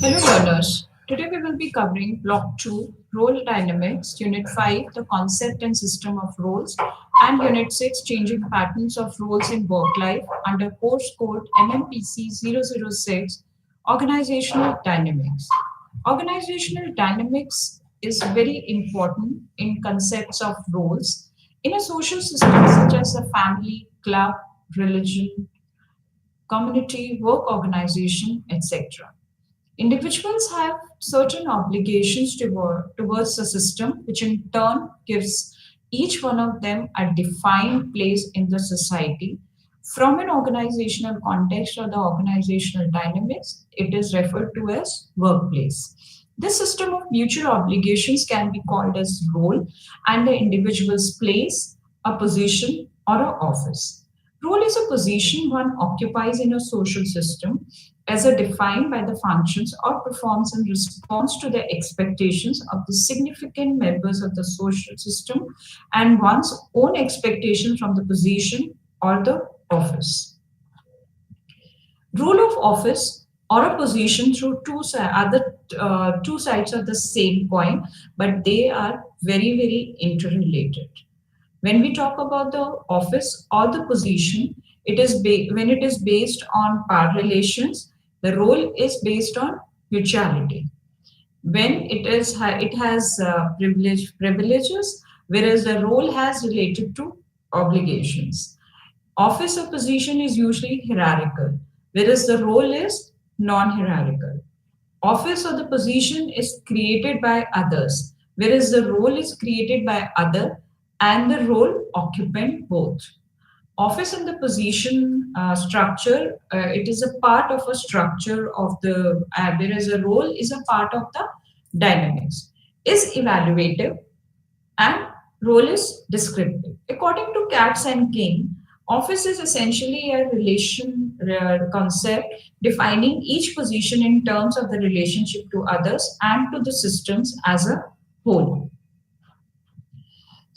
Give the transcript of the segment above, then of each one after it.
Hello learners. Today we will be covering Block 2, Role Dynamics, Unit 5, the concept and system of roles, and Unit 6, changing patterns of roles in work life under course code MMPC 006, Organizational Dynamics. Organizational dynamics is very important in concepts of roles in a social system such as a family, club, religion, community, work organization, etc. Individuals have certain obligations towards the system, which in turn gives each one of them a defined place in the society. From an organizational context or the organizational dynamics, it is referred to as workplace. This system of mutual obligations can be called as role, and the individual's place, a position, or an office. Role is a position one occupies in a social system as are defined by the functions or performs in response to the expectations of the significant members of the social system and one's own expectation from the position or the office. Role of office or a position through two sides of the same coin, but they are very interrelated. When we talk about the office or the position, when it is based on power relations, the role is based on mutuality. When it has privileges, whereas the role has related to obligations. Office or position is usually hierarchical, whereas the role is non-hierarchical. Office or the position is created by others, whereas the role is created by other and the role occupant both. Office and the position structure, it is a part of a structure of the, whereas a role is a part of the dynamics, is evaluative and role is descriptive. According to Katz and King, office is essentially a relation concept defining each position in terms of the relationship to others and to the systems as a whole.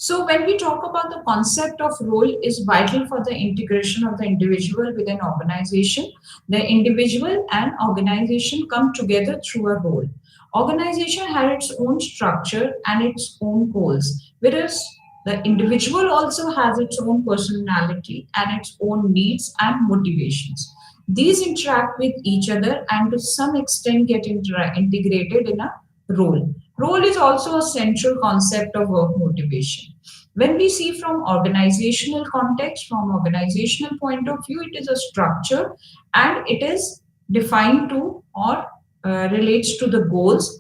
So when we talk about the concept of role is vital for the integration of the individual with an organization. The individual and organization come together through a role. Organization has its own structure and its own goals, whereas the individual also has its own personality and its own needs and motivations. These interact with each other and to some extent get integrated in a role. Role is also a central concept of work motivation. When we see from organizational context, from organizational point of view, it is a structure and it is defined to or relates to the goals,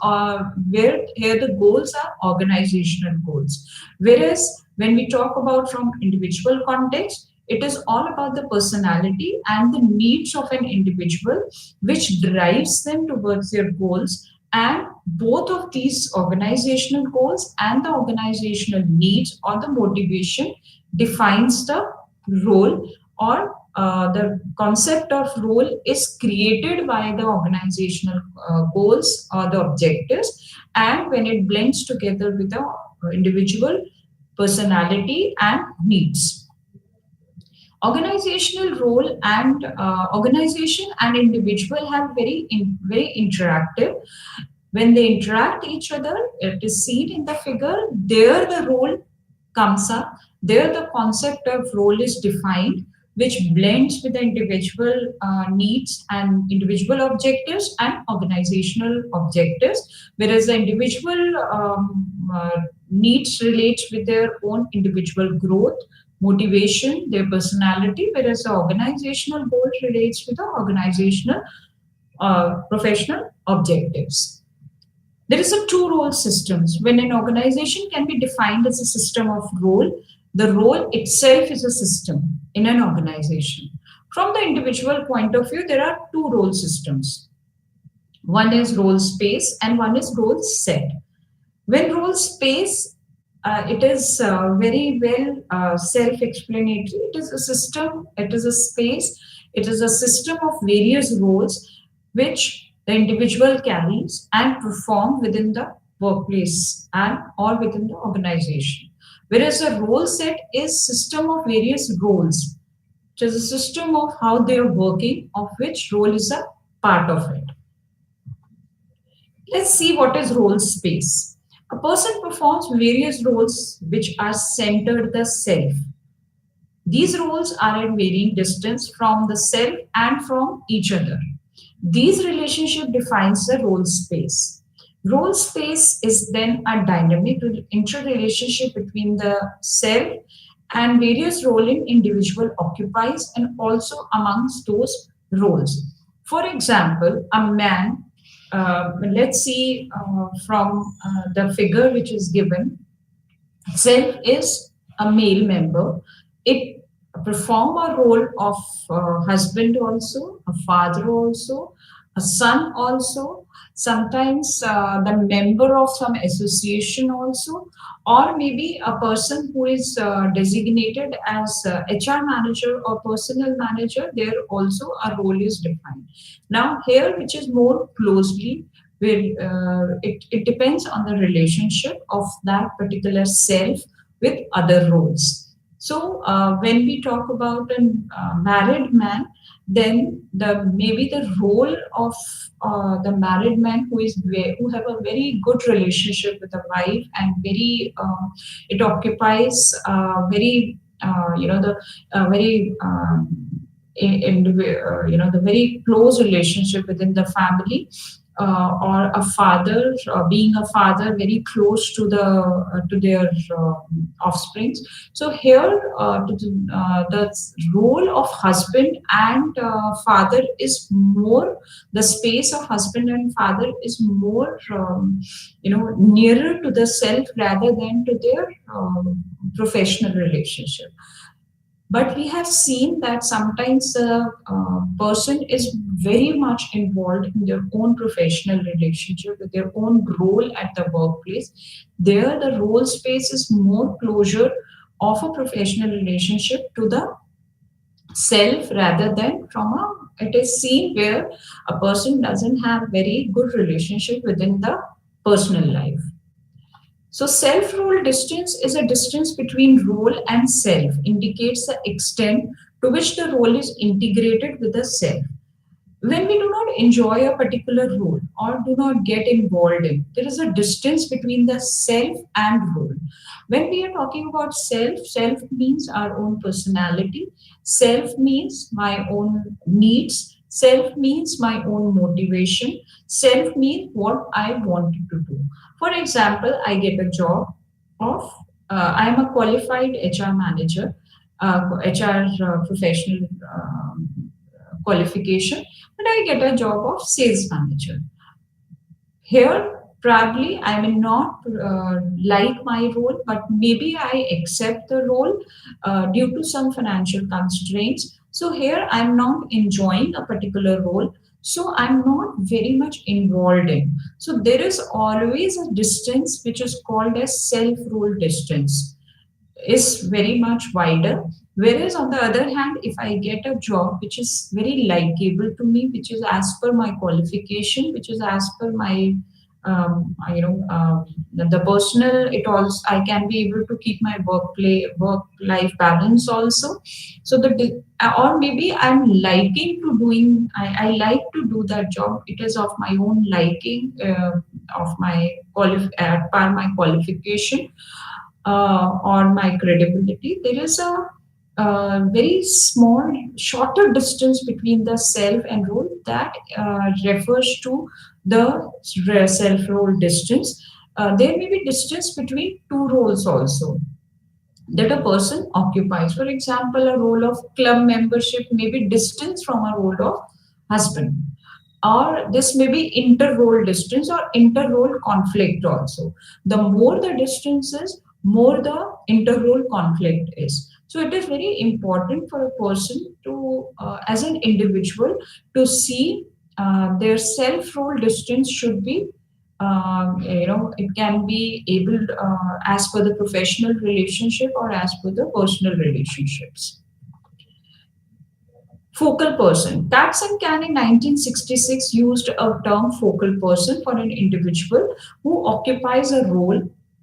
where here the goals are organizational goals. Whereas when we talk about from individual context, it is all about the personality and the needs of an individual, which drives them towards their goals. And both of these organizational goals and the organizational needs or the motivation defines the role, or the concept of role is created by the organizational goals or the objectives, and when it blends together with the individual personality and needs. Organizational role and organization and individual have very interactive. When they interact each other, it is seen in the figure. There the role comes up. There the concept of role is defined, which blends with the individual needs and individual objectives and organizational objectives. Whereas the individual needs relates with their own individual growth, motivation, their personality, whereas the organizational goal relates with the organizational professional objectives. There is a two role systems. When an organization can be defined as a system of role, the role itself is a system in an organization. From the individual point of view, there are two role systems. One is role space and one is role set. When role space, it is very well self-explanatory. It is a system, it is a space, it is a system of various roles which the individual carries and perform within the workplace and or within the organization. Whereas a role set is system of various roles. It is a system of how they are working, of which role is a part of it. Let's see what is role space. A person performs various roles which are centered the self. These roles are at varying distance from the self and from each other. These relationship defines the role space. Role space is then a dynamic interrelationship between the self and various role an individual occupies and also amongst those roles. For example, a man, let's see from the figure which is given, self is a male member. It perform a role of husband also, a father also, a son also, sometimes the member of some association also, or maybe a person who is designated as HR manager or personal manager. There also a role is defined. Now here, which is more closely it depends on the relationship of that particular self with other roles. So when we talk about a married man, then the maybe the role of the married man who have a very good relationship with the wife and very it occupies very the very the very close relationship within the family, or a father, being a father very close to their offsprings. So here the role of husband and father is more, the space of husband and father is more nearer to the self rather than to their professional relationship. But we have seen that sometimes the person is very much involved in their own professional relationship with their own role at the workplace. There, the role space is more closure of a professional relationship to the self rather than from a. It is seen where a person doesn't have very good relationship within the personal life. So self-role distance is a distance between role and self, indicates the extent to which the role is integrated with the self. When we do not enjoy a particular role or do not get involved in, there is a distance between the self and role. When we are talking about self, self means our own personality, self means my own needs, self means my own motivation, self means what I wanted to do. For example, I get a job of, I am a qualified HR manager, HR professional qualification, but I get a job of sales manager. Here, probably I may not like my role, but maybe I accept the role due to some financial constraints. So here I'm not enjoying a particular role. So I'm not very much involved in. So there is always a distance which is called as self-role distance, is very much wider. Whereas on the other hand, if I get a job which is very likeable to me, which is as per my qualification, which is as per my the personal, it also I can be able to keep my work life balance also. So or maybe I'm liking to doing, I like to do that job. It is of my own liking, of my par my qualification, or my credibility. There is a very small, shorter distance between the self and role that refers to the self role distance. There may be distance between two roles also that a person occupies. For example, a role of club membership may be distance from a role of husband, or this may be inter-role distance or inter-role conflict also. The more the distance is, more the inter-role conflict is. So it is very important for a person to, as an individual, to see their self-role distance should be, it can be able as per the professional relationship or as per the personal relationships. Focal person. Katz and Can in 1966 used a term focal person for an individual who occupies a role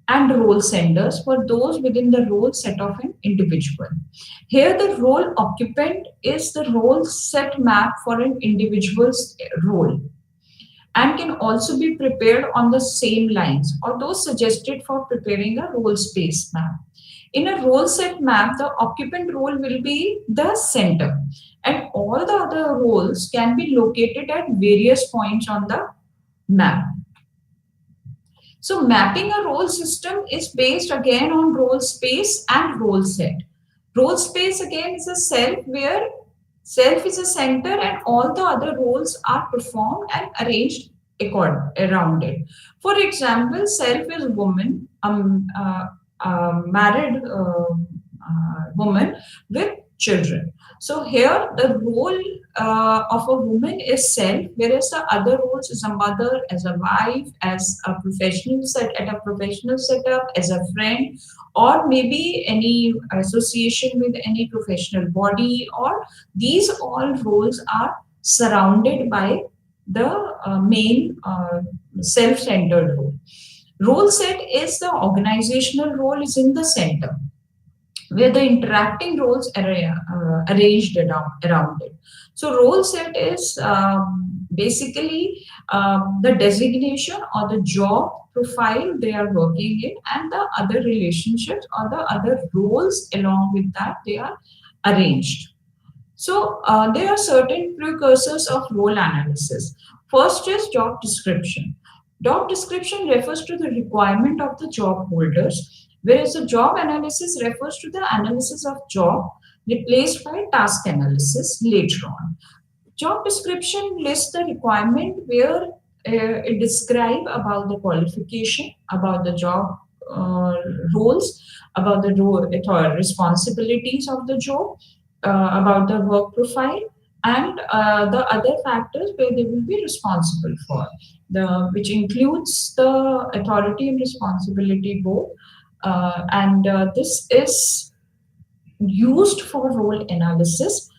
and role senders for those within the role set of an individual. Here, the role occupant is the role set map for an individual's role and can also be prepared on the same lines or those suggested for preparing a role space map. In a role set map, the occupant role will be the center, and all the other roles can be located at various points on the map. So mapping a role system is based again on role space and role set. Role space again is a self where self is a center and all the other roles are performed and arranged around it. For example, self is woman, married woman with children. So here the role of a woman is self, whereas the other roles is a mother, as a wife, as a professional set at a professional setup, as a friend, or maybe any association with any professional body, or these all roles are surrounded by the main self-centered role. Role set is the organizational role is in the center where the interacting roles are arranged around it. So role set is basically the designation or the job profile they are working in and the other relationships or the other roles along with that they are arranged. So there are certain precursors of role analysis. First is job description. Job description refers to the requirement of the job holders, whereas the job analysis refers to the analysis of job replaced by task analysis later on. Job description lists the requirement where it describe about the qualification, about the job uh, roles, about the role responsibilities of the job, about the work profile, and the other factors where they will be responsible for, the which includes the authority and responsibility both, and this is used for role analysis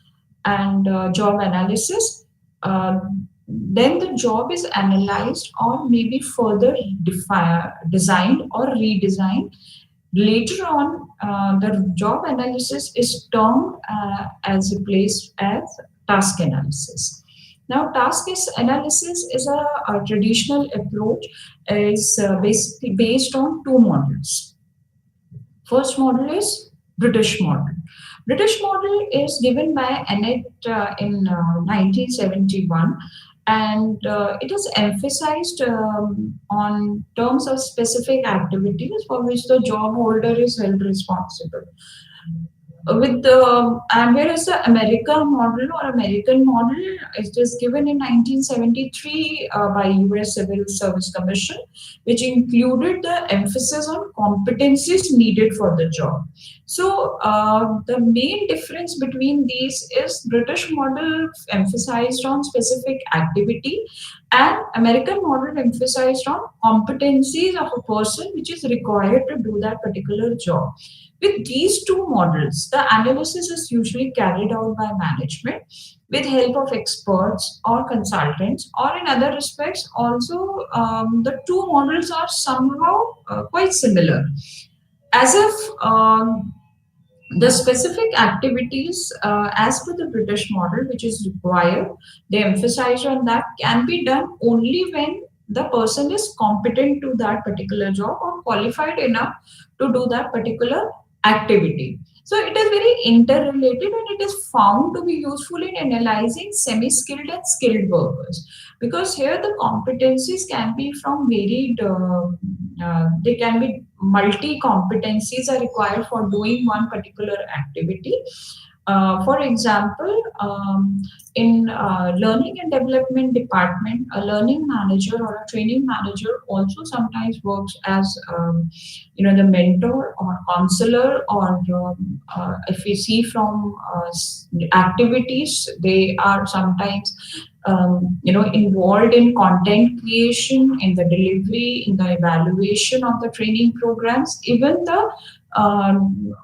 and job analysis. Uh, then the job is analyzed or maybe further designed or redesigned. Later on, the job analysis is termed as replaced as task analysis. Now, analysis is a traditional approach, is basically based on two models. First model is British model. British model is given by Annett in 1971, and it is emphasized on terms of specific activities for which the job holder is held responsible. With the and whereas the American model is just given in 1973 by US Civil Service Commission, which included the emphasis on competencies needed for the job. So the main difference between these is British model emphasized on specific activity and American model emphasized on competencies of a person which is required to do that particular job. With these two models, the analysis is usually carried out by management with help of experts or consultants, or in other respects, also the two models are somehow quite similar. As if the specific activities, as per the British model, which is required, they emphasize on that, can be done only when the person is competent to that particular job or qualified enough to do that particular activity. So it is very interrelated and it is found to be useful in analyzing semi-skilled and skilled workers, because here the competencies can be from varied, they can be multi competencies are required for doing one particular activity. For example, in learning and development department, a learning manager or a training manager also sometimes works as the mentor or counselor, or if we see from activities, they are sometimes involved in content creation, in the delivery, in the evaluation of the training programs, even the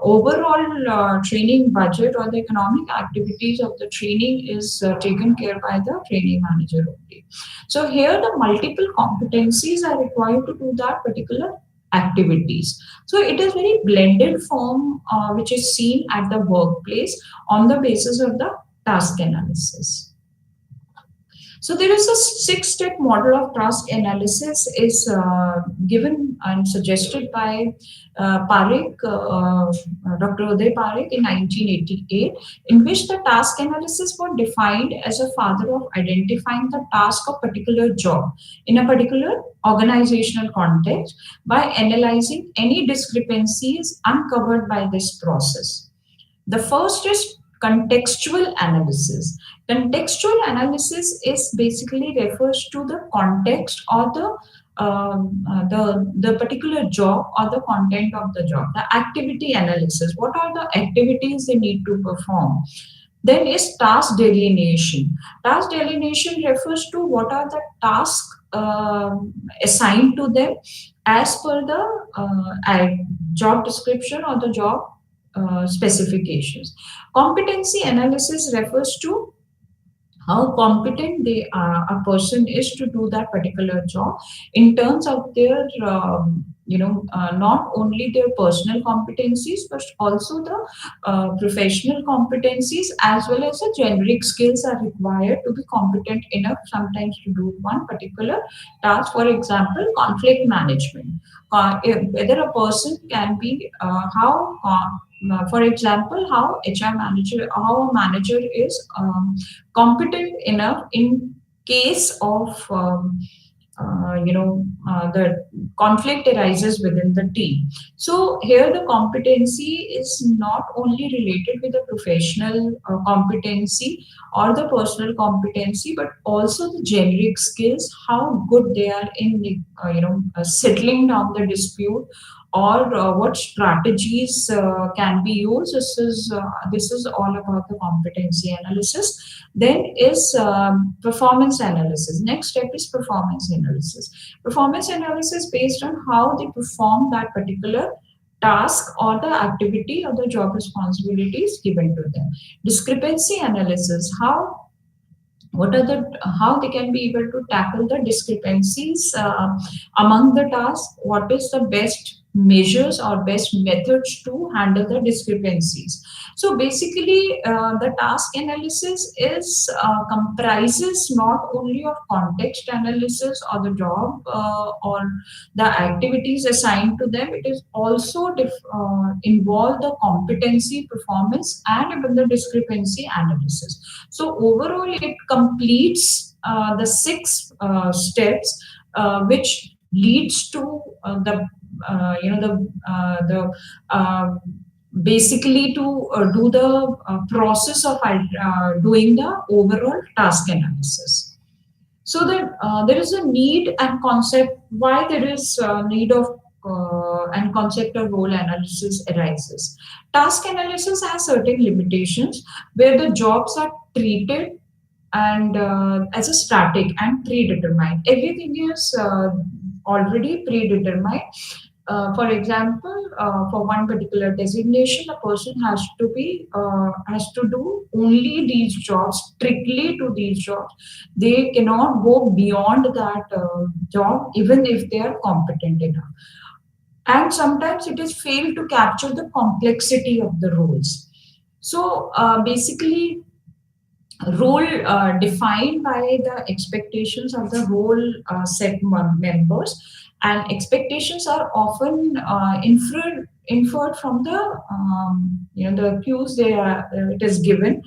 overall training budget or the economic activities of the training is taken care by the training manager only. So here the multiple competencies are required to do that particular activities. So it is very blended form which is seen at the workplace on the basis of the task analysis. So there is a six-step model of task analysis is given and suggested by Parekh, Dr. Uday Parekh in 1988, in which the task analysis was defined as a father of identifying the task of particular job in a particular organizational context by analyzing any discrepancies uncovered by this process. The first is contextual analysis. Contextual analysis is basically refers to the context or the particular job or the content of the job. The activity analysis. What are the activities they need to perform? Then is task delineation. Task delineation refers to what are the tasks assigned to them as per the job description or the job specifications. Competency analysis refers to how competent a person is to do that particular job in terms of their not only their personal competencies but also the professional competencies as well as the generic skills are required to be competent enough sometimes to do one particular task. For example, conflict management, whether a person can be how for example, how HR manager, how a manager is competent enough in case of the conflict arises within the team. So here the competency is not only related with the professional competency or the personal competency, but also the generic skills, how good they are in settling down the dispute or what strategies can be used. This is all about the competency analysis. Then is performance analysis. Next step is performance analysis. Performance analysis based on how they perform that particular task or the activity or the job responsibilities given to them. Discrepancy analysis, how they can be able to tackle the discrepancies among the tasks, what is the best measures or best methods to handle the discrepancies. So basically the task analysis is comprises not only of context analysis or the job or the activities assigned to them, it is also involve the competency, performance and even the discrepancy analysis. So overall, it completes the six steps, which leads to the basically to do the process of doing the overall task analysis. So that there is a need and concept. Why there is need of and concept of role analysis arises. Task analysis has certain limitations where the jobs are treated and as a static and predetermined. Everything is already predetermined. For example, for one particular designation, a person has to do only these jobs, strictly to these jobs. They cannot go beyond that job, even if they are competent enough. And sometimes it is failed to capture the complexity of the roles. So basically, role defined by the expectations of the role set members, and expectations are often inferred from the the cues they are it is given.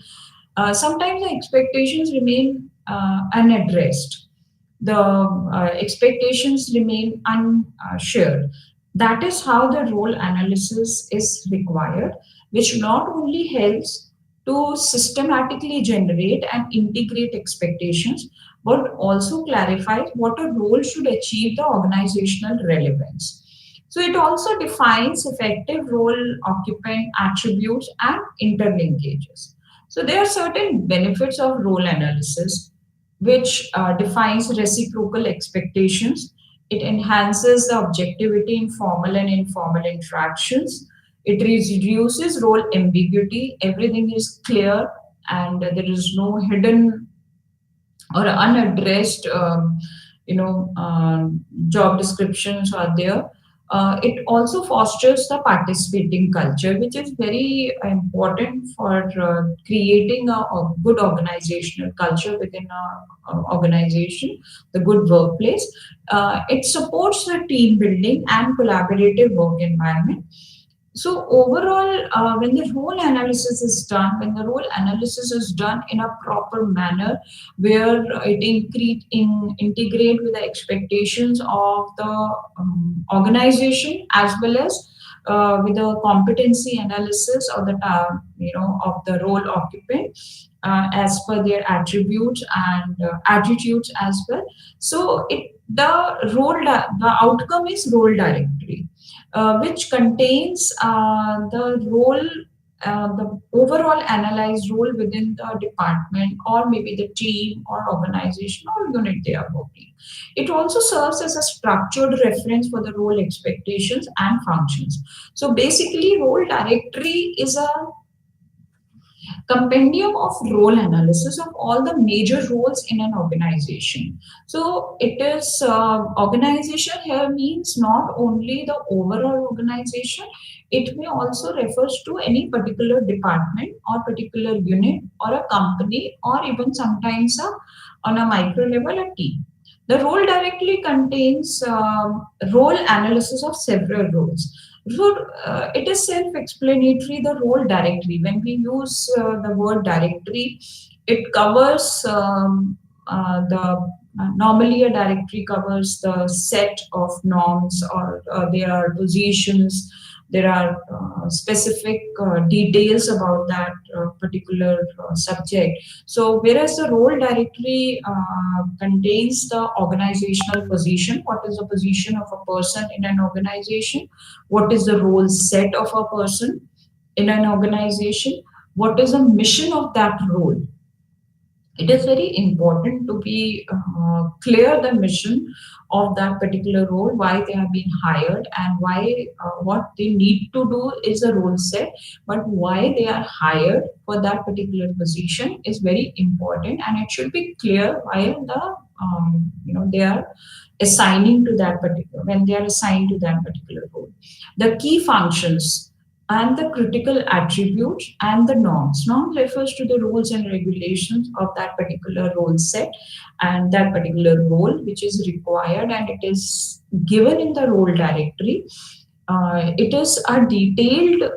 Sometimes the expectations remain unaddressed. The expectations remain unshared. That is how the role analysis is required, which not only helps to systematically generate and integrate expectations, but also clarifies what a role should achieve the organizational relevance. So it also defines effective role occupant attributes and interlinkages. So there are certain benefits of role analysis, which defines reciprocal expectations. It enhances the objectivity in formal and informal interactions. It reduces role ambiguity. Everything is clear and there is no hidden or unaddressed, job descriptions are there. It also fosters the participating culture, which is very important for creating a good organizational culture within a organization, the good workplace. It supports the team building and collaborative work environment. So overall, when the role analysis is done in a proper manner, where integrate with the expectations of the organization, as well as with the competency analysis of of the role occupant, as per their attributes and attitudes as well. So the outcome is role directory, which contains the overall analyzed role within the department, or maybe the team or organization or unit they are working. It also serves as a structured reference for the role expectations and functions. So basically, role directory is a compendium of role analysis of all the major roles in an organization. So it is organization here means not only the overall organization, it may also refers to any particular department or particular unit or a company, or even sometimes on a micro level a team. The role directly contains role analysis of several roles. So it is self-explanatory, the role directory. When we use the word directory, it covers the normally a directory covers the set of norms, or there are positions, there are specific details about that particular subject. So whereas the role directory contains the organizational position, what is the position of a person in an organization, what is the role set of a person in an organization, what is the mission of that role. It is very important to be clear the mission of that particular role, why they have been hired, and why what they need to do is a role set, but why they are hired for that particular position is very important, and it should be clear while they are assigning to that particular when they are assigned to that particular role. The key functions and the critical attributes and the norms. Norm refers to the rules and regulations of that particular role set and that particular role which is required, and it is given in the role directory. It is a detailed,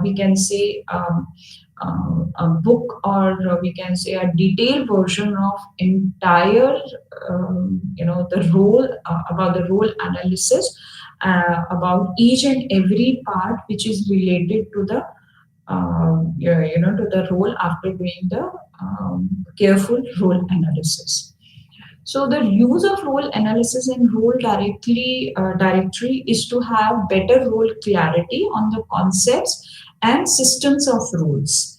we can say, a book, or we can say a detailed version of entire, the role, about the role analysis, about each and every part which is related to the to the role after doing the careful role analysis. So the use of role analysis and role directory is to have better role clarity on the concepts and systems of roles,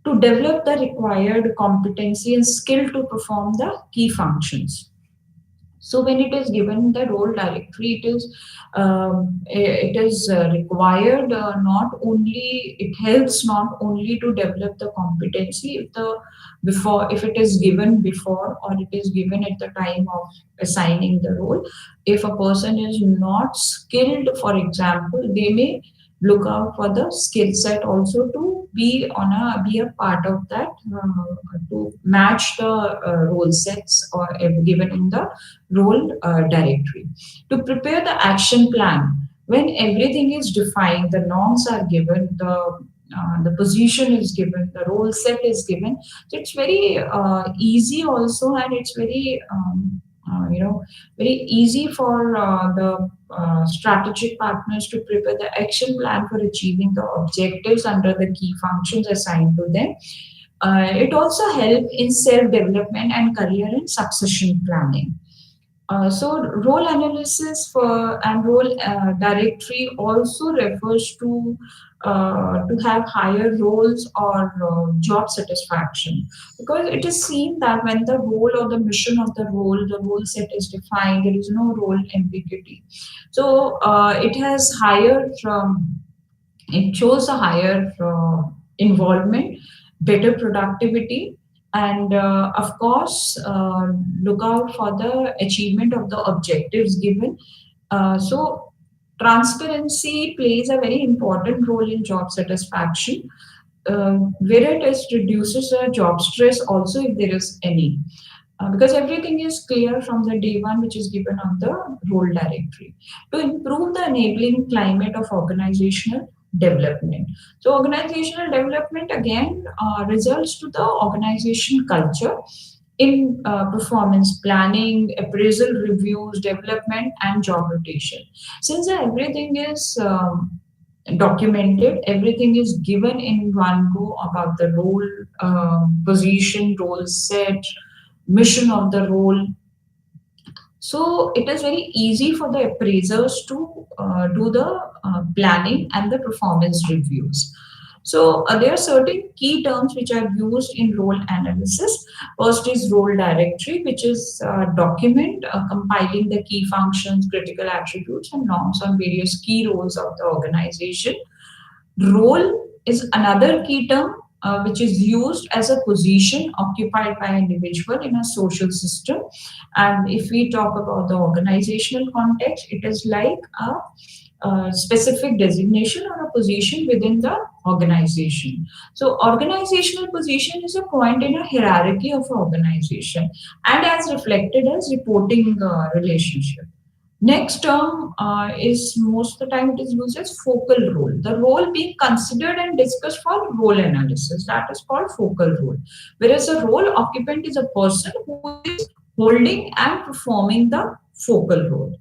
to develop the required competency and skill to perform the key functions. So when it is given the role directory, it is required, not only it helps not only to develop the competency, if it is given before, or it is given at the time of assigning the role. If a person is not skilled, for example, they may look out for the skill set also to be a part of that, to match the role sets or given in the role directory. To prepare the action plan, when everything is defined, the norms are given, the position is given, the role set is given. So it's very easy also, and it's very very easy for the strategic partners to prepare the action plan for achieving the objectives under the key functions assigned to them. It also helps in self-development and career and succession planning. So role analysis for and role directory also refers to have higher roles or job satisfaction, because it is seen that when the role or the mission of the role set is defined, there is no role ambiguity. So it shows a higher involvement, better productivity, And of course, look out for the achievement of the objectives given. So transparency plays a very important role in job satisfaction, where it is reduces the job stress also if there is any, because everything is clear from the day one which is given on the role directory. To improve the enabling climate of organizational development, so organizational development again results to the organization culture in performance planning, appraisal reviews, development, and job rotation. Since everything is documented, everything is given in one go about the role, position, role set, mission of the role. So it is very easy for the appraisers to do the planning and the performance reviews. So there are certain key terms which are used in role analysis. First is role directory, which is a document compiling the key functions, critical attributes, and norms on various key roles of the organization. Role is another key term which is used as a position occupied by an individual in a social system. And if we talk about the organizational context, it is like a specific designation or a position within the organization. So, organizational position is a point in a hierarchy of organization and as reflected as reporting relationship. Next term is most of the time it is used as focal role. The role being considered and discussed for role analysis, that is called focal role. Whereas a role occupant is a person who is holding and performing the focal role.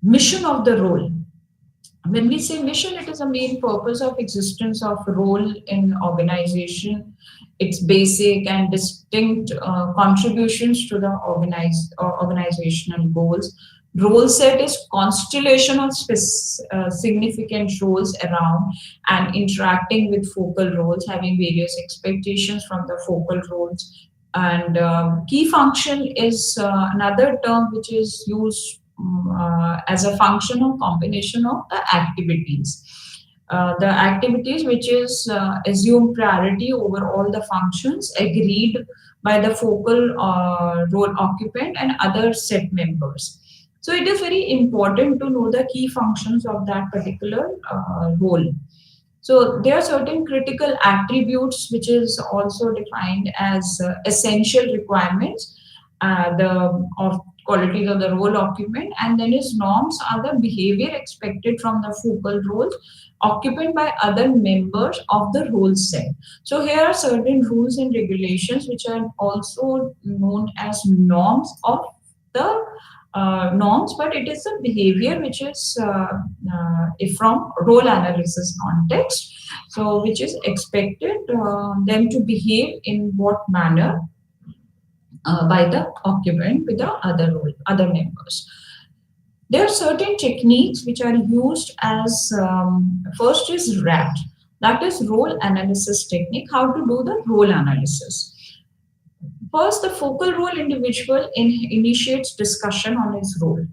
Mission of the role. When we say mission, it is a main purpose of existence of role in organization, its basic and distinct contributions to the organizational goals. Role set is constellation of significant roles around and interacting with focal roles, having various expectations from the focal roles. And key function is another term which is used as a function or combination of the activities. The activities which is assume priority over all the functions agreed by the focal role occupant and other set members. So it is very important to know the key functions of that particular role. So there are certain critical attributes which is also defined as essential requirements, the of qualities of the role occupant, and then his norms are the behavior expected from the focal roles occupant by other members of the role set. So here are certain rules and regulations which are also known as norms of the norms, but it is a behavior which is if from role analysis context. So which is expected them to behave in what manner by the occupant with the other members. There are certain techniques which are used as first is RAT, that is role analysis technique. How to do the role analysis? First, the focal role individual initiates discussion on his role.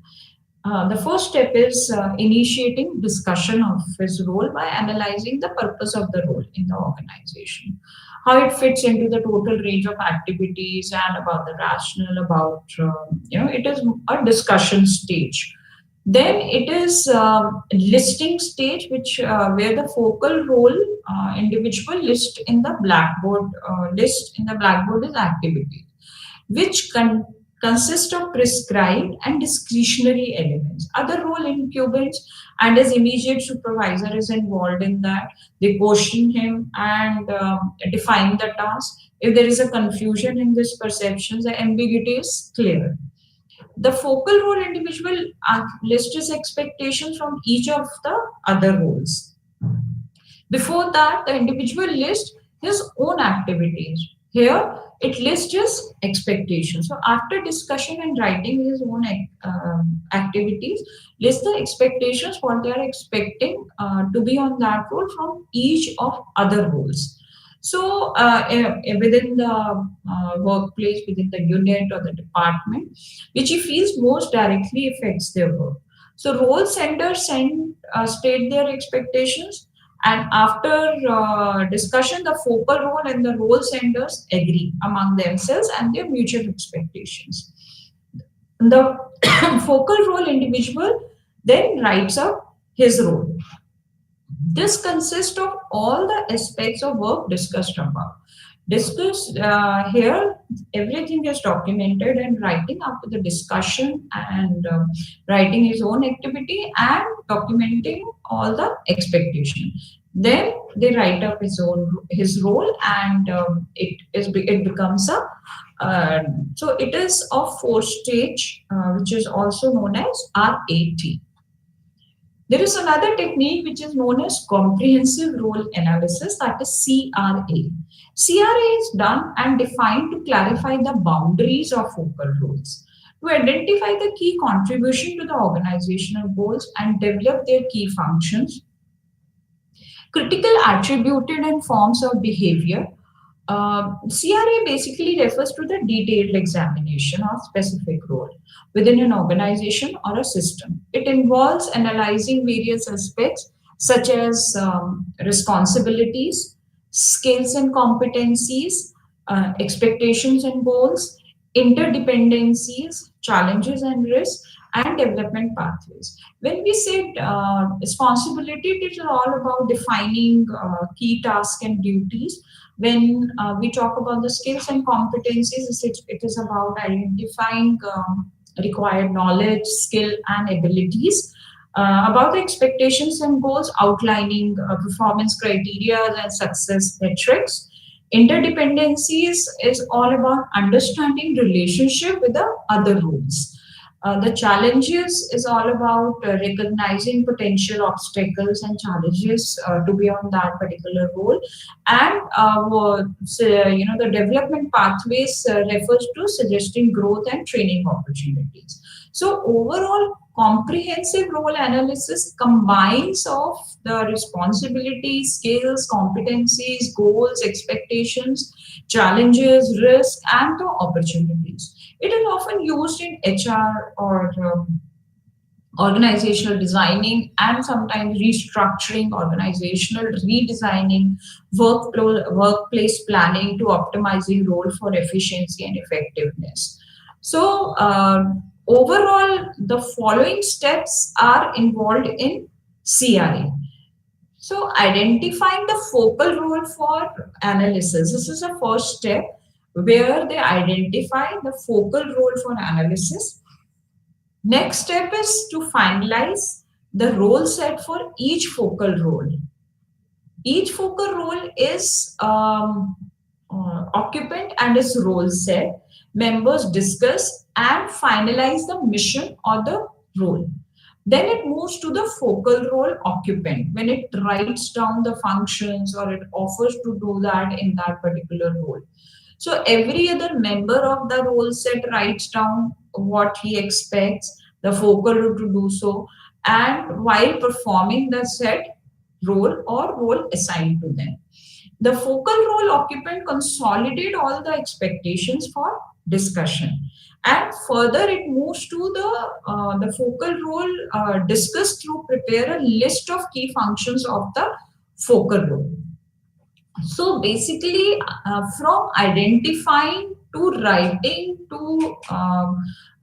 The first step is initiating discussion of his role by analyzing the purpose of the role in the organization, how it fits into the total range of activities, and about the rationale. About it is a discussion stage. Then it is listing stage, which where the focal role individual list in the blackboard is activity which consist of prescribed and discretionary elements. Other role incumbents and his immediate supervisor is involved in that. They question him and define the task. If there is a confusion in this perception, the ambiguity is clear. The focal role individual lists his expectations from each of the other roles. Before that, the individual lists his own activities. Here, it lists his expectations. So, after discussion and writing his own activities, list the expectations what they are expecting to be on that role from each of other roles. So, within the workplace, within the unit or the department, which he feels most directly affects their work. So, role centers state their expectations, And after discussion, the focal role and the role senders agree among themselves and their mutual expectations. The focal role individual then writes up his role. This consists of all the aspects of work discussed above. Discuss here, everything is documented and writing up the discussion and writing his own activity and documenting all the expectation. Then they write up his role and it becomes a so it is a four stage which is also known as RAT. There is another technique which is known as comprehensive role analysis, that is CRA. CRA is done and defined to clarify the boundaries of focal roles, to identify the key contribution to the organizational goals and develop their key functions, critical attributed and forms of behavior. CRA basically refers to the detailed examination of specific role within an organization or a system. It involves analyzing various aspects such as responsibilities, skills and competencies, expectations and goals, interdependencies, challenges and risks, and development pathways. When we say responsibility, it is all about defining key tasks and duties. When we talk about the skills and competencies, it is about identifying required knowledge, skill, and abilities. About the expectations and goals, outlining performance criteria and success metrics. Interdependencies is all about understanding relationship with the other roles. The challenges is all about recognizing potential obstacles and challenges to be on that particular role, and the development pathways refers to suggesting growth and training opportunities. So overall, comprehensive role analysis combines of the responsibilities, skills, competencies, goals, expectations, challenges, risk, and the opportunities. It is often used in HR or organizational designing and sometimes restructuring, organizational redesigning, workplace planning to optimizing role for efficiency and effectiveness. So, overall, the following steps are involved in CRA. So, identifying the focal role for analysis. This is the first step where they identify the focal role for analysis. Next step is to finalize the role set for each focal role. Each focal role is occupant and its role set. Members discuss and finalize the mission or the role. Then it moves to the focal role occupant when it writes down the functions or it offers to do that in that particular role. So every other member of the role set writes down what he expects the focal role to do so, and while performing the set role or role assigned to them. The focal role occupant consolidate all the expectations for discussion, and further it moves to the focal role discuss through prepare a list of key functions of the focal role. So basically, from identifying to writing to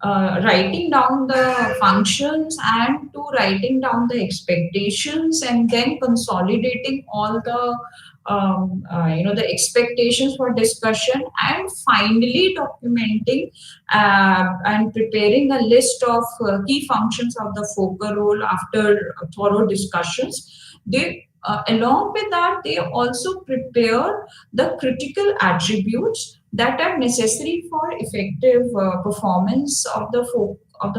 writing down the functions and to writing down the expectations and then consolidating all the the expectations for discussion and finally documenting and preparing a list of key functions of the focal role after thorough discussions. They along with that, they also prepare the critical attributes that are necessary for effective performance of the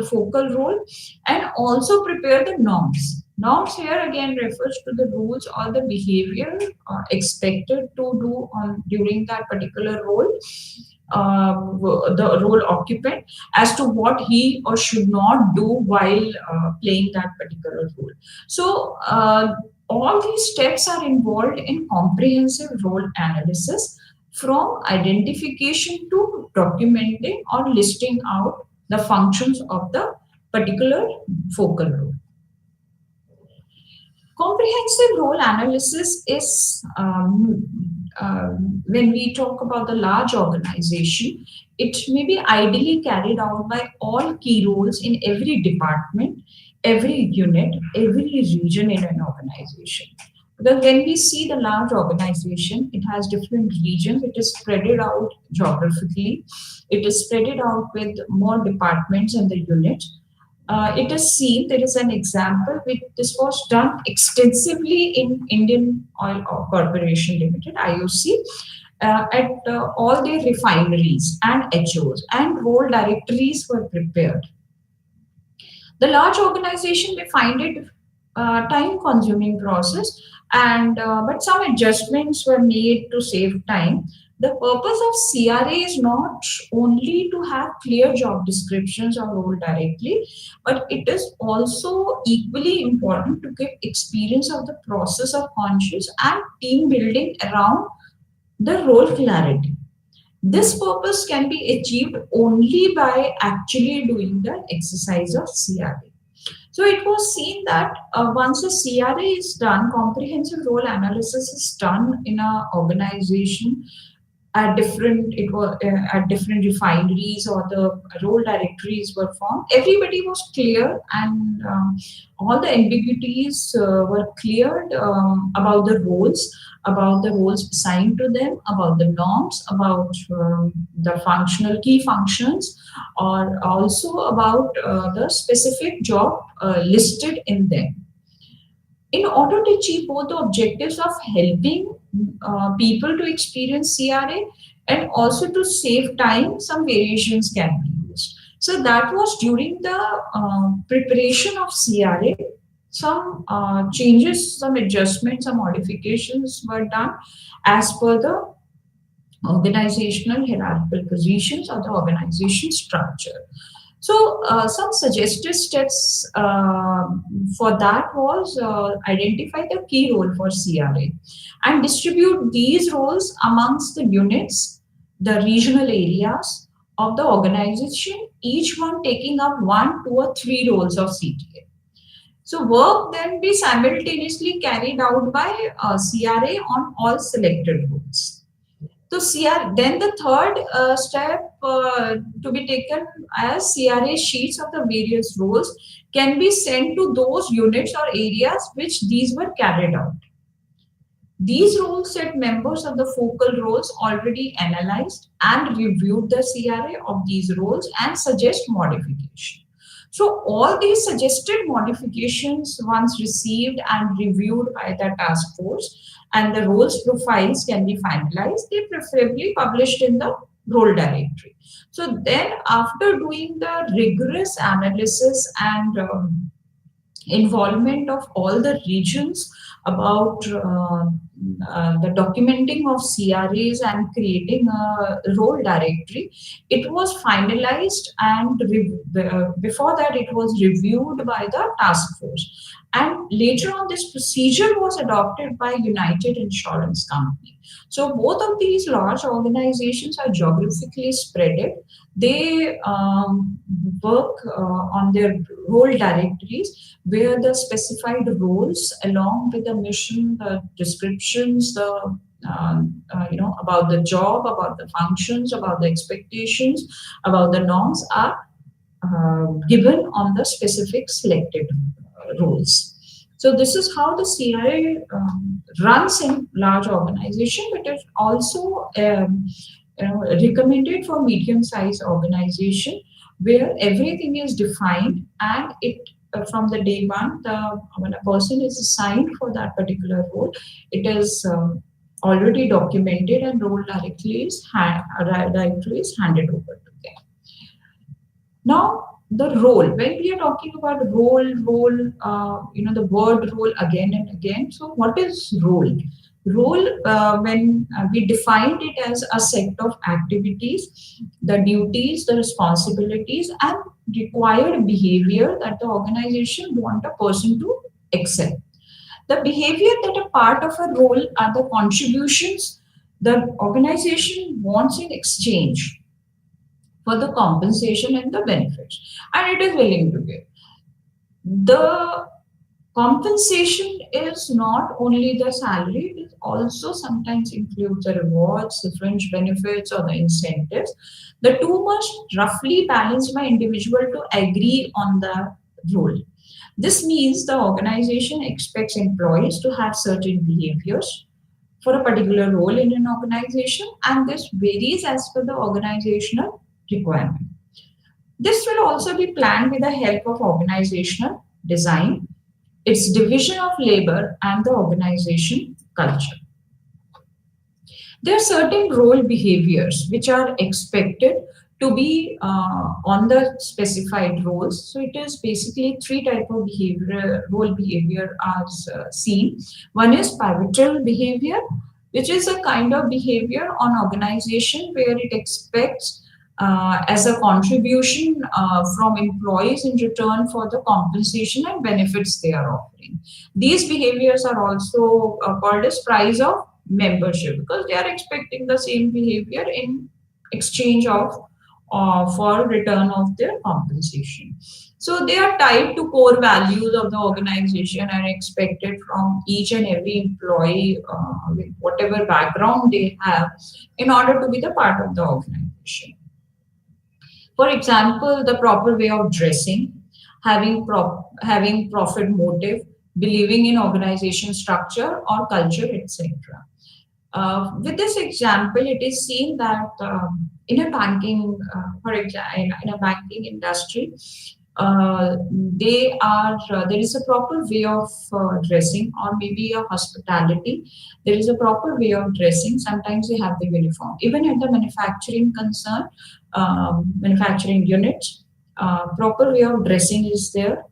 focal role, and also prepare the norms. Norms here again refers to the rules or the behavior expected to do on during that particular role. The role occupant as to what he or should not do while playing that particular role. So all these steps are involved in comprehensive role analysis, from identification to documenting or listing out the functions of the particular focal role. Comprehensive role analysis is when we talk about the large organization, it may be ideally carried out by all key roles in every department, every unit, every region in an organization. Because when we see the large organization, it has different regions, it is spread out geographically, it is spread out with more departments and the units. It is seen, there is an example which this was done extensively in Indian Oil Corporation Limited, IOC, at all their refineries and HOs, and role directories were prepared. The large organization may find it time consuming process, and but some adjustments were made to save time. The purpose of CRA is not only to have clear job descriptions or role directly, but it is also equally important to give experience of the process of conscious and team building around the role clarity. This purpose can be achieved only by actually doing the exercise of CRA. So it was seen that once a CRA is done, comprehensive role analysis is done in an organization at different refineries, or the role directories were formed. Everybody was clear, and all the ambiguities were cleared about the roles assigned to them, about the norms, about the functional key functions, or also about the specific job listed in them. In order to achieve both the objectives of helping people to experience CRA and also to save time, some variations can be used. So that was during the preparation of CRA. Some changes, some adjustments, some modifications were done as per the organizational hierarchical positions or the organization structure. So, some suggested steps for that was identify the key role for CRA and distribute these roles amongst the units, the regional areas of the organization, each one taking up one, two, or three roles of CTA. So, work then be simultaneously carried out by CRA on all selected roles. So then the third step to be taken as CRA sheets of the various roles can be sent to those units or areas which these were carried out. These role set members of the focal roles already analyzed and reviewed the CRA of these roles and suggest modification. So all these suggested modifications, once received and reviewed by the task force, and the roles profiles can be finalized, they preferably published in the role directory. So then after doing the rigorous analysis and involvement of all the regions about the documenting of CRAs and creating a role directory, it was finalized, and before that it was reviewed by the task force. And later on, this procedure was adopted by United Insurance Company. So both of these large organizations are geographically spreaded. They work on their role directories, where the specified roles along with the mission, the descriptions, the about the job, about the functions, about the expectations, about the norms are given on the specific selected roles. So this is how the CRA runs in large organization, but it also recommended for medium-sized organization, where everything is defined, and it from the day one, when a person is assigned for that particular role, it is already documented, and role directly is handed over to them. Now, the role, when we are talking about role, the word role again and again. So, what is role? Role, when we defined it as a set of activities, the duties, the responsibilities, and required behavior that the organization want a person to excel. The behavior that a part of a role are the contributions the organization wants in exchange for the compensation and the benefits, and it is willing to give. The Compensation is not only the salary, it also sometimes includes the rewards, the fringe benefits, or the incentives. The two must roughly balance by individual to agree on the role. This means the organization expects employees to have certain behaviors for a particular role in an organization, and this varies as per the organizational requirement. This will also be planned with the help of organizational design, its division of labor, and the organization culture. There are certain role behaviors which are expected to be on the specified roles. So it is basically three type of behavior role behavior as seen. One is pivotal behavior, which is a kind of behavior on organization where it expects as a contribution from employees in return for the compensation and benefits they are offering. These behaviors are also called as price of membership because they are expecting the same behavior in exchange of for return of their compensation. So they are tied to core values of the organization and expected from each and every employee with whatever background they have in order to be the part of the organization. For example, the proper way of dressing, having profit motive, believing in organization structure or culture, etc. With this example, it is seen that in a banking, for example, in a banking industry, they are there is a proper way of dressing, or maybe a hospitality. There is a proper way of dressing. Sometimes they have the uniform. Even at the manufacturing concern, manufacturing units, proper way of dressing is there.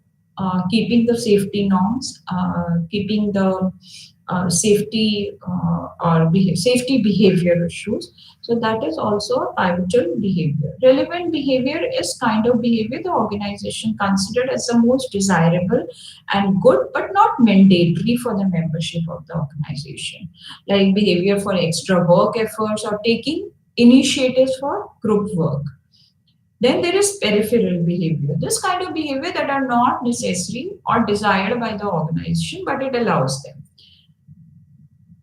Keeping the safety norms, keeping the safety behavior issues. So that is also a pivotal behavior. Relevant behavior is kind of behavior the organization considered as the most desirable and good, but not mandatory for the membership of the organization. Like behavior for extra work efforts or taking initiatives for group work. Then there is peripheral behavior. This kind of behavior that are not necessary or desired by the organization, but it allows them.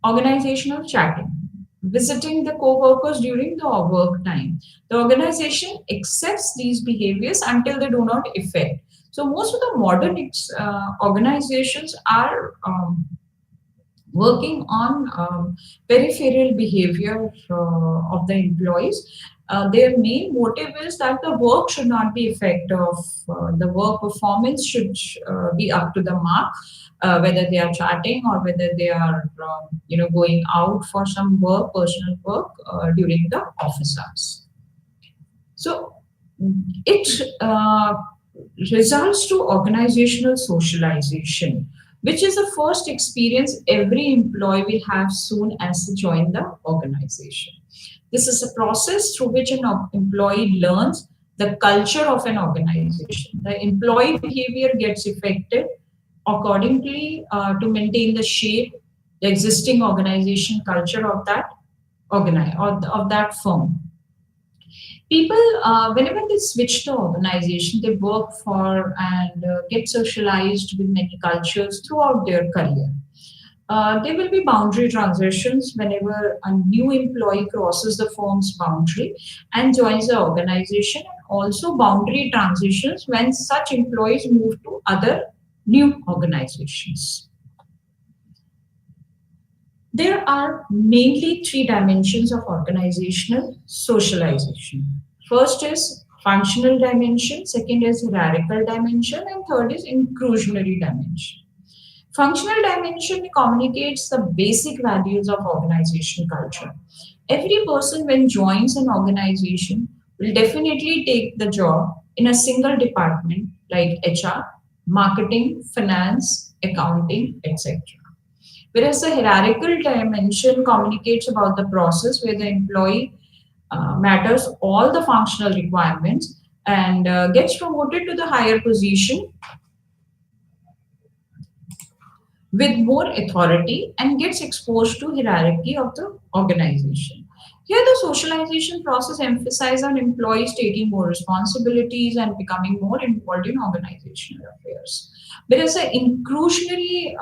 Organizational chatting, visiting the co-workers during the work time. The organization accepts these behaviors until they do not affect. So most of the modern organizations are working on peripheral behavior of the employees. Their main motive is that the work should not be effective. The work performance should be up to the mark, whether they are chatting or whether they are, going out for some work, personal work during the office hours. So it results to organizational socialization, which is the first experience every employee will have soon as they join the organization. This is a process through which an employee learns the culture of an organization. The employee behavior gets affected accordingly to maintain the shape, the existing organization culture of that of that firm. People, whenever they switch to organization, they work for and get socialized with many cultures throughout their career. There will be boundary transitions whenever a new employee crosses the firm's boundary and joins the organization, and also boundary transitions when such employees move to other new organizations. There are mainly three dimensions of organizational socialization. First is functional dimension, second is hierarchical dimension, and third is inclusionary dimension. Functional dimension communicates the basic values of organization culture. Every person, when joins an organization, will definitely take the job in a single department like HR, marketing, finance, accounting, etc. Whereas the hierarchical dimension communicates about the process where the employee matters all the functional requirements and gets promoted to the higher position with more authority and gets exposed to hierarchy of the organization. Here, the socialization process emphasizes on employees taking more responsibilities and becoming more involved in organizational affairs. Whereas the inclusionary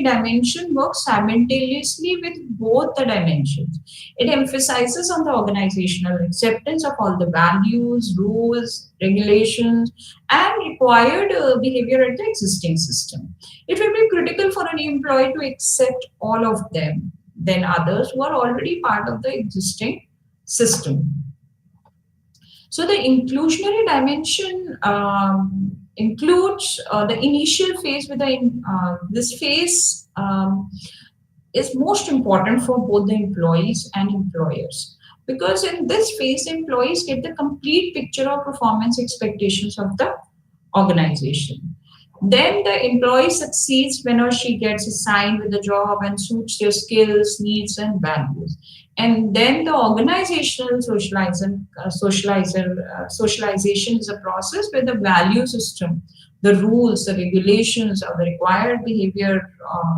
dimension works simultaneously with both the dimensions. It emphasizes on the organizational acceptance of all the values, rules, regulations, and required behavior at the existing system. It will be critical for an employee to accept all of them than others who are already part of the existing system. So the inclusionary dimension includes the initial phase with this phase is most important for both the employees and employers, because in this phase employees get the complete picture of performance expectations of the organization. Then the employee succeeds when or she gets assigned with a job and suits their skills, needs, and values. And then the organizational socialization is a process where the value system, the rules, the regulations, or the required behavior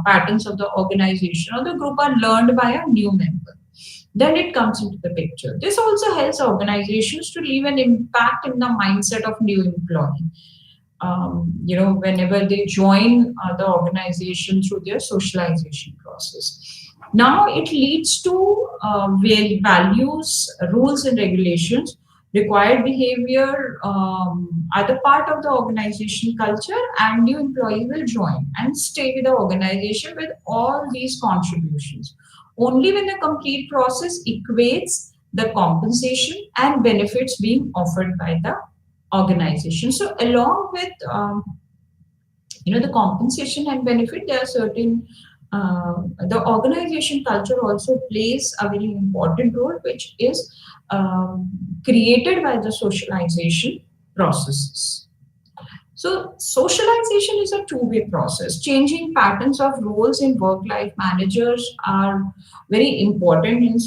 patterns of the organization or the group are learned by a new member. Then it comes into the picture. This also helps organizations to leave an impact in the mindset of new employee. Whenever they join the organization through their socialization process. Now it leads to values, rules, and regulations. Required behavior are the part of the organization culture, and new employees will join and stay with the organization with all these contributions. Only when the complete process equates the compensation and benefits being offered by the organization. So along with the compensation and benefit, there are certain the organization culture also plays a very important role, which is created by the socialization processes. So socialization is a two-way process. Changing patterns of roles in work-life managers are very important in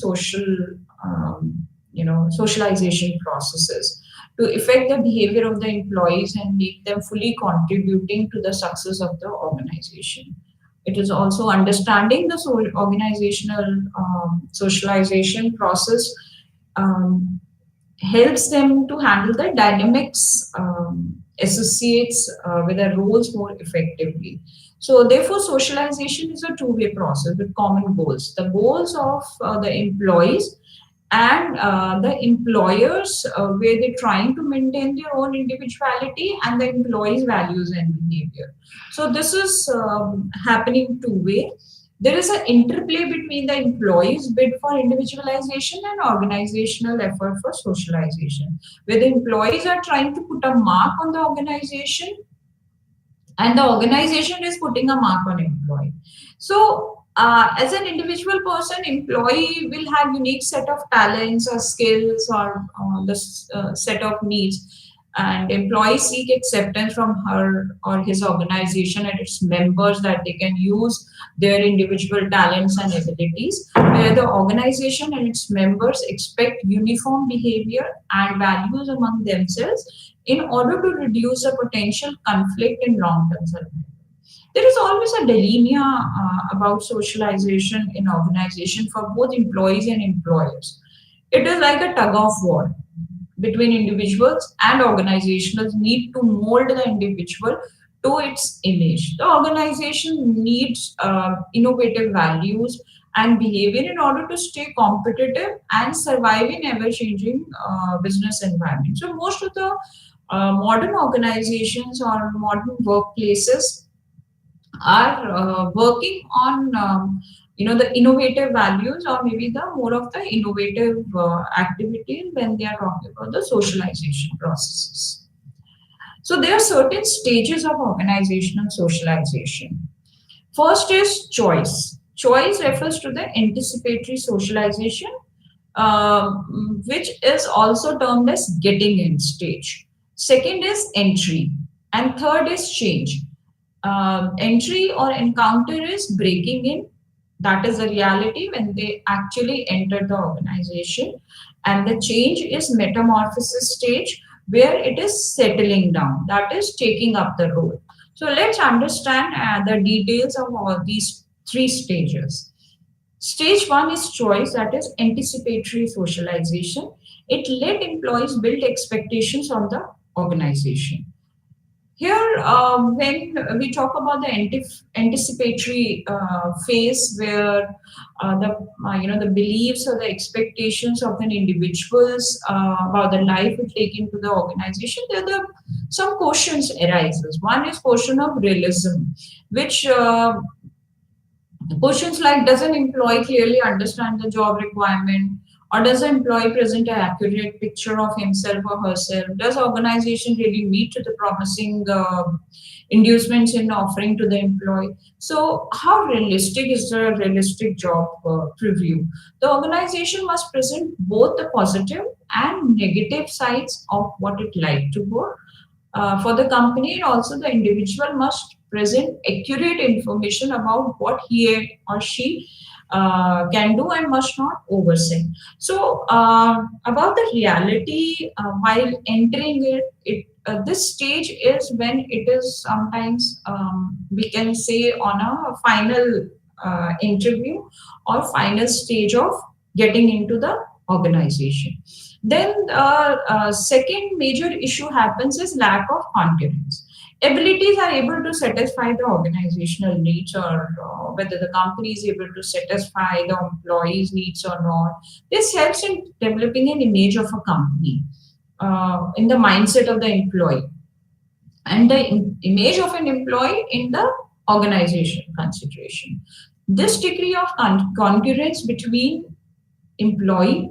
socialization processes to affect the behavior of the employees and make them fully contributing to the success of the organization. It is also understanding the organizational socialization process helps them to handle the dynamics associates with their roles more effectively. So therefore, socialization is a two-way process with common goals. The goals of the employees and the employers, where they're trying to maintain their own individuality, and the employees' values and behavior. So this is happening two-way. There is an interplay between the employees' bid for individualization and organizational effort for socialization, where the employees are trying to put a mark on the organization and the organization is putting a mark on employee. So as an individual person, employee will have unique set of talents or skills or the set of needs, and employees seek acceptance from her or his organization and its members that they can use their individual talents and abilities, where the organization and its members expect uniform behavior and values among themselves in order to reduce the potential conflict in long-term survival. There is always a dilemma about socialization in organization for both employees and employers. It is like a tug of war between individuals, and organizations need to mold the individual to its image. The organization needs innovative values and behavior in order to stay competitive and survive in ever-changing business environment. So most of the modern organizations or modern workplaces are working on the innovative values, or maybe the more of the innovative activities when they are talking about the socialization processes. So there are certain stages of organizational socialization. First is choice. Choice refers to the anticipatory socialization, which is also termed as getting in stage. Second is entry, and third is change. Entry or encounter is breaking in. That is the reality when they actually enter the organization. And the change is metamorphosis stage, where it is settling down. That is taking up the role. So let's understand the details of all these three stages. Stage one is choice, that is anticipatory socialization. It let employees build expectations on the organization. Here, when we talk about the anticipatory phase, where the the beliefs or the expectations of an individuals about the life will take into the organization, there are some questions arises. One is question of realism, which questions like, does an employee clearly understand the job requirement, or does the employee present an accurate picture of himself or herself? Does organization really meet to the promising inducements in offering to the employee? So, how realistic is the realistic job preview? The organization must present both the positive and negative sides of what it like to work for the company, and also the individual must present accurate information about what he or she can do and must not oversight. So, about the reality while entering this stage is when it is sometimes we can say on a final interview or final stage of getting into the organization. Then, second major issue happens is lack of confidence. Abilities are able to satisfy the organizational needs, or whether the company is able to satisfy the employees' needs or not. This helps in developing an image of a company in the mindset of the employee, and the image of an employee in the organization consideration. This degree of congruence between employee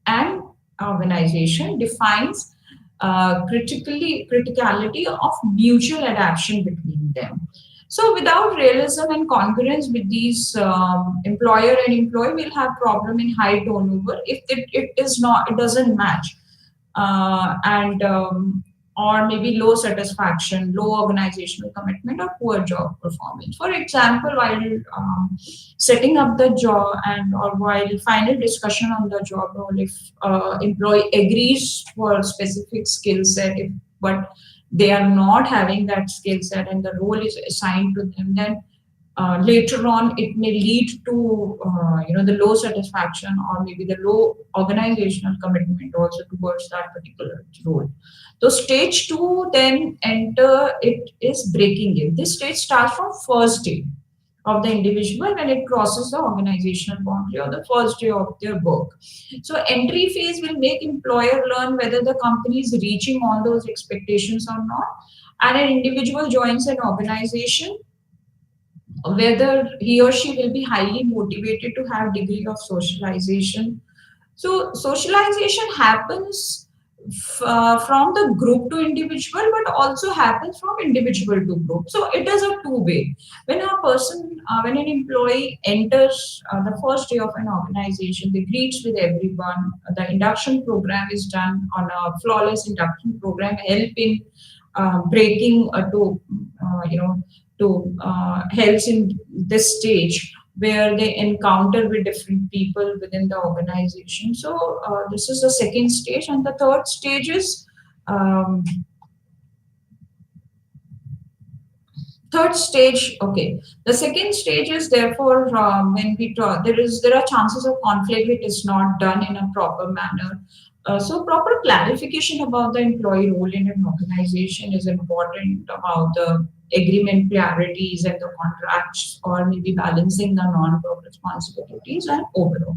and organization defines criticality of mutual adaptation between them. So without realism and congruence with these employer and employee, will have problem in high turnover if it doesn't match, and or maybe low satisfaction, low organizational commitment, or poor job performance. For example, while setting up the job and or while final discussion on the job role, if employee agrees for a specific skill set, if but they are not having that skill set and the role is assigned to them, then later on it may lead to the low satisfaction or maybe the low organizational commitment also towards that particular role. So stage two then enter it is breaking in. This stage starts from first day of the individual when it crosses the organizational boundary or the first day of their work. So entry phase will make employer learn whether the company is reaching all those expectations or not. And an individual joins an organization, whether he or she will be highly motivated to have degree of socialization. So socialization happens from the group to individual, but also happens from individual to group. So it is a two-way. When a person, when an employee enters the first day of an organization, they greets with everyone. The induction program is done on a flawless induction program, help in breaking to helps in this stage where they encounter with different people within the organization. So this is the second stage, and the third stage is um, third stage. Okay, the second stage is therefore when we talk, there are chances of conflict if it is not done in a proper manner. So proper clarification about the employee role in an organization is important, about the agreement priorities and the contracts, or maybe balancing the non-work responsibilities and overall.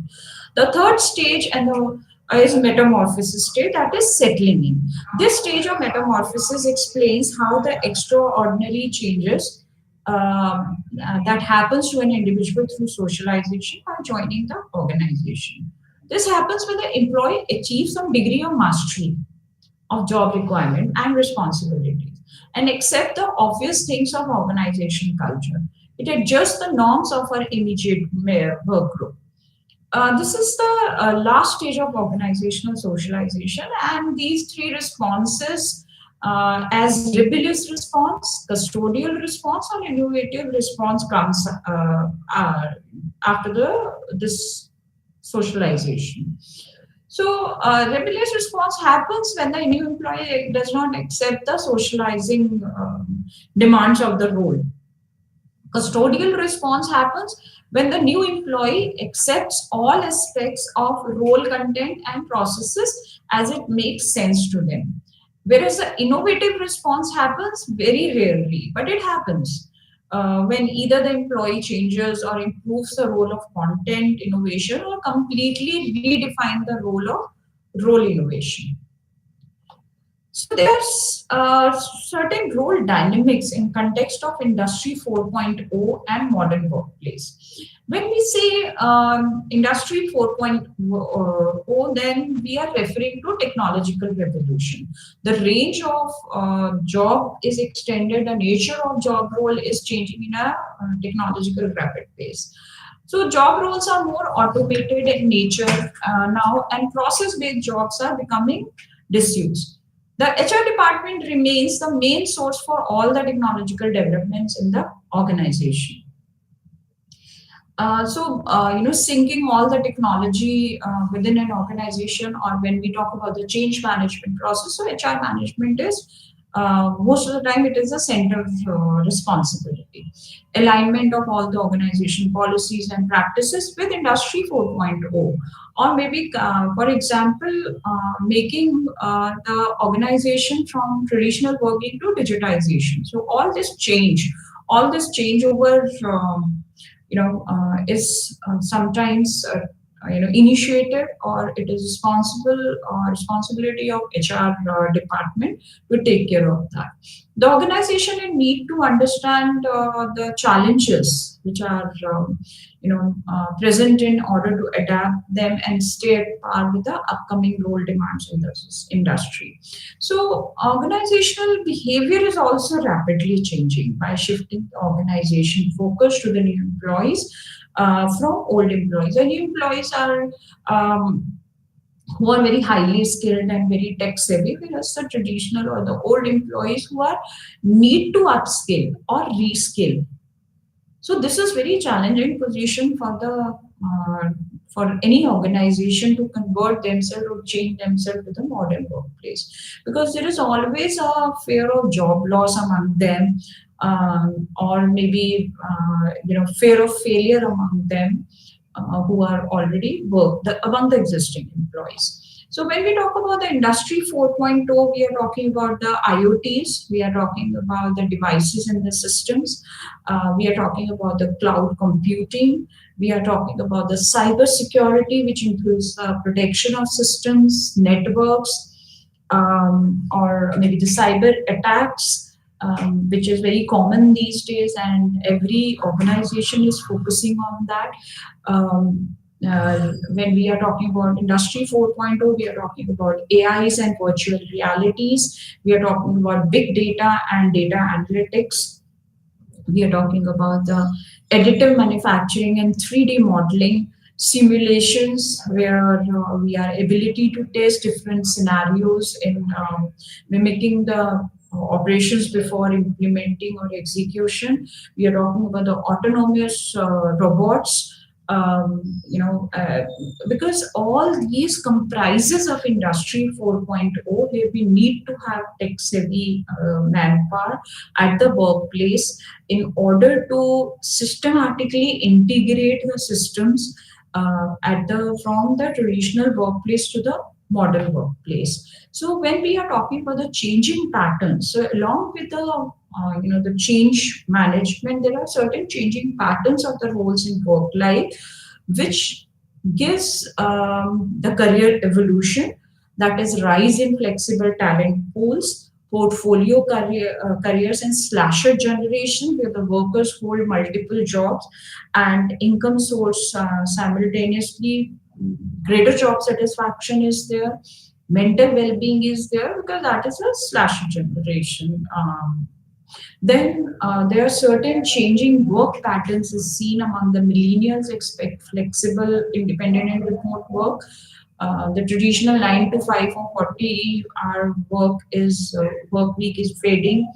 The third stage and the is metamorphosis state, that is settling in. This stage of metamorphosis explains how the extraordinary changes that happens to an individual through socialization by joining the organization. This happens when the employee achieves some degree of mastery of job requirement and responsibilities and accept the obvious things of organization culture. It adjusts the norms of our immediate work group. This is the last stage of organizational socialization, and these three responses, as rebellious response, custodial response, or innovative response, comes after the this socialization. So, rebellious response happens when the new employee does not accept the socializing demands of the role. Custodial response happens when the new employee accepts all aspects of role content and processes as it makes sense to them. Whereas the innovative response happens very rarely, but it happens when either the employee changes or improves the role of content innovation or completely redefine the role innovation. So there's certain role dynamics in context of Industry 4.0 and modern workplace. When we say Industry 4.0, then we are referring to technological revolution. The range of job is extended, the nature of job role is changing in a technological rapid pace. So job roles are more automated in nature now, and process-based jobs are becoming disused. The HR department remains the main source for all the technological developments in the organization. Syncing all the technology within an organization, or when we talk about the change management process, so HR management is most of the time it is a center of responsibility. Alignment of all the organization policies and practices with Industry 4.0, or maybe, for example, making the organization from traditional working to digitization. So all this change over. Is sometimes initiated, or it is responsibility of HR department to take care of that. The organization will need to understand the challenges which are present in order to adapt them and stay at par with the upcoming role demands in this industry. So organizational behavior is also rapidly changing by shifting the organization focus to the new employees from old employees. The new employees are who are very highly skilled and very tech savvy, whereas the traditional or the old employees who are need to upskill or reskill. So this is very challenging position for the for any organization to convert themselves or change themselves to the modern workplace, because there is always a fear of job loss among them, or maybe fear of failure among them who are already among the existing employees. So when we talk about the Industry 4.0, we are talking about the IoTs, we are talking about the devices and the systems, we are talking about the cloud computing, we are talking about the cyber security, which includes the protection of systems, networks, or maybe the cyber attacks, which is very common these days, and every organization is focusing on that. When we are talking about Industry 4.0, we are talking about AIs and virtual realities. We are talking about big data and data analytics. We are talking about the additive manufacturing and 3D modeling, simulations where we are ability to test different scenarios in mimicking the operations before implementing or execution. We are talking about the autonomous robots, because all these comprises of Industry 4.0, where we need to have tech savvy manpower at the workplace in order to systematically integrate the systems from the traditional workplace to the modern workplace. So when we are talking about the changing patterns, so along with the change management, there are certain changing patterns of the roles in work life, which gives the career evolution, that is rise in flexible talent pools, careers and slasher generation, where the workers hold multiple jobs and income source simultaneously. Greater job satisfaction is there, mental well-being is there, because that is a slasher generation. Then there are certain changing work patterns is seen among the millennials, expect flexible, independent and remote work. The traditional 9 to 5 or 40-hour work week is fading.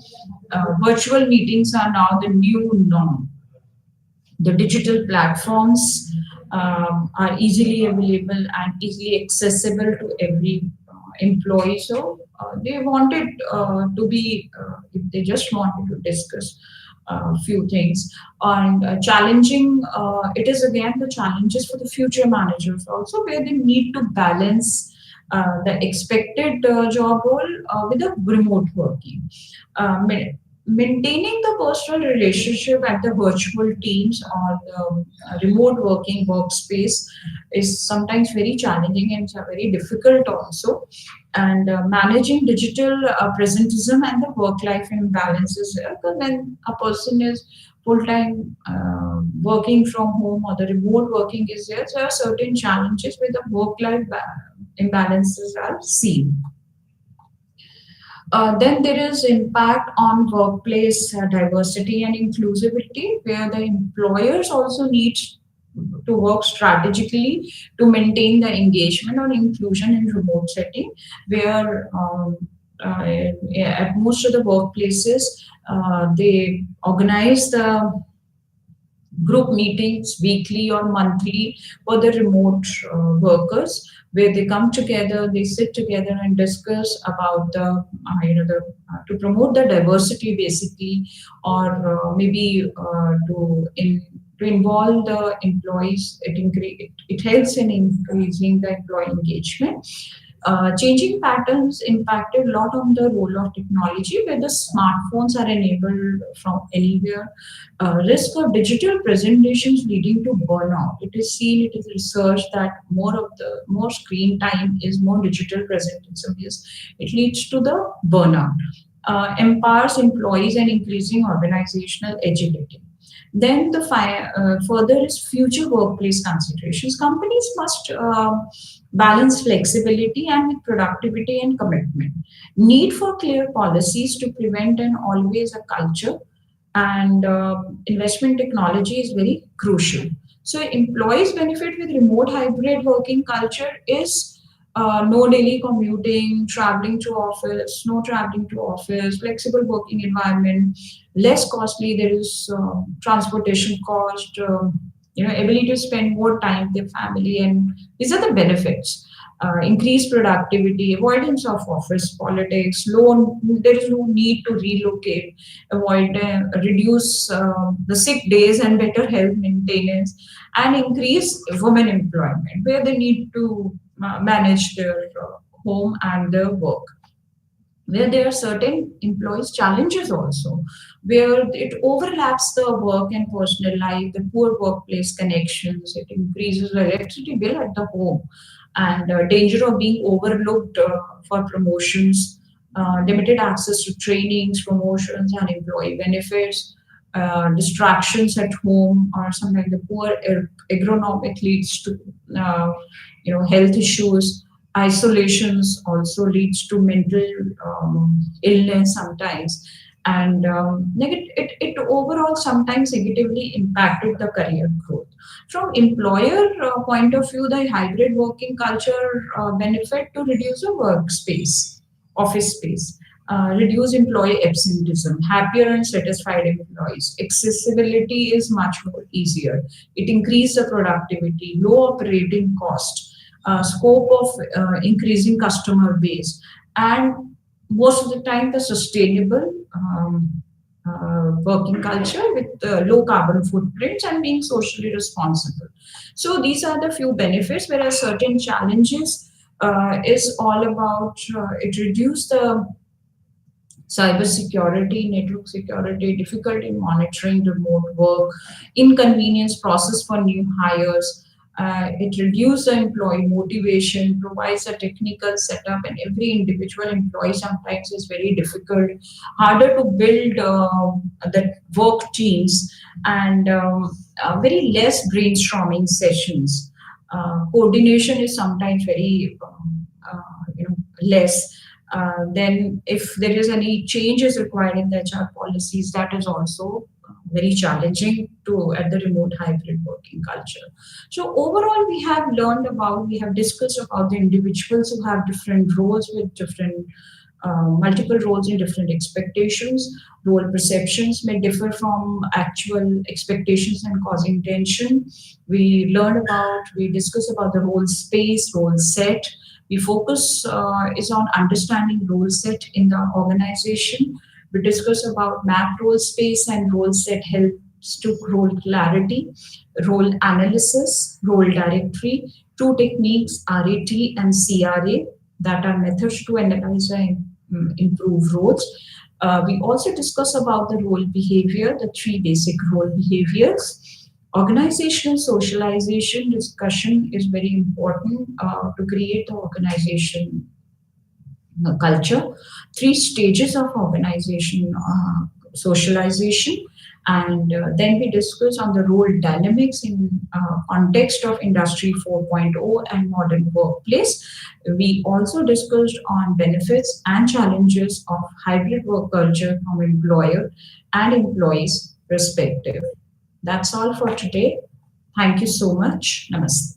Virtual meetings are now the new norm. The digital platforms are easily available and easily accessible to every employee. So they wanted to be, if they just wanted to discuss few things. And challenging, it is again the challenges for the future managers also, where they need to balance the expected job role with the remote working. Maintaining the personal relationship at the virtual teams or the remote working workspace is sometimes very challenging and very difficult also. And managing digital presentism and the work life imbalances, because when a person is full time working from home or the remote working is there, there are certain challenges where the work life imbalances are seen. Then there is impact on workplace diversity and inclusivity, where the employers also need to work strategically to maintain the engagement or inclusion in remote setting, where at most of the workplaces they organize the group meetings weekly or monthly for the remote workers, where they come together, they sit together and discuss about the to promote the diversity basically, or maybe to involve the employees. It helps in increasing the employee engagement. Changing patterns impacted a lot on the role of technology, where the smartphones are enabled from anywhere. Risk of digital presentations leading to burnout. It is seen, it is researched that more screen time is more digital presentation is. It leads to the burnout. Empowers employees and increasing organizational agility. Then further is future workplace considerations. Companies must balance flexibility and with productivity and commitment. Need for clear policies to prevent an always a culture, and investment technology is very crucial. So employees benefit with remote hybrid working culture is no daily commuting, traveling to office, no traveling to office, flexible working environment, less costly. There is transportation cost, ability to spend more time with their family, and these are the benefits. Increased productivity, avoidance of office politics, low, there is no need to relocate, reduce the sick days and better health maintenance, and increase women employment, where they need to manage their home and their work, where there are certain employees challenges also, where it overlaps the work and personal life, the poor workplace connections, it increases the electricity bill at the home, and danger of being overlooked for promotions, limited access to trainings, promotions, and employee benefits, distractions at home, or sometimes the poor agronomic leads to health issues. Isolations also leads to mental illness sometimes, and it overall sometimes negatively impacted the career growth. From employer point of view, the hybrid working culture benefit to reduce the workspace, office space, reduce employee absenteeism, happier and satisfied employees. Accessibility is much more easier. It increases the productivity, low operating cost, scope of increasing customer base, and most of the time the sustainable working culture with low carbon footprints and being socially responsible. So these are the few benefits, whereas certain challenges is all about it reduce the cyber security, network security, difficulty in monitoring remote work, inconvenience process for new hires. It reduces the employee motivation, provides a technical setup, and every individual employee sometimes is very difficult, harder to build the work teams, and very less brainstorming sessions. Coordination is sometimes very less. Then, if there is any changes required in the HR policies, that is also very challenging to at the remote hybrid working culture. So overall, we have discussed about the individuals who have different roles with different multiple roles in different expectations. Role perceptions may differ from actual expectations and causing tension. We discuss about the role space, role set. We focus is on understanding role set in the organization, We discuss about map role space and role set helps to role clarity, role analysis, role directory, two techniques RAT and CRA that are methods to analyze and improve roles. We also discuss about the role behavior, the three basic role behaviors. Organizational socialization discussion is very important to create the organization culture. Three stages of organization socialization, and then we discuss on the role dynamics in context of industry 4.0 and modern workplace. We also discussed on benefits and challenges of hybrid work culture from employer and employees perspective. That's all for today. Thank you so much. Namaste.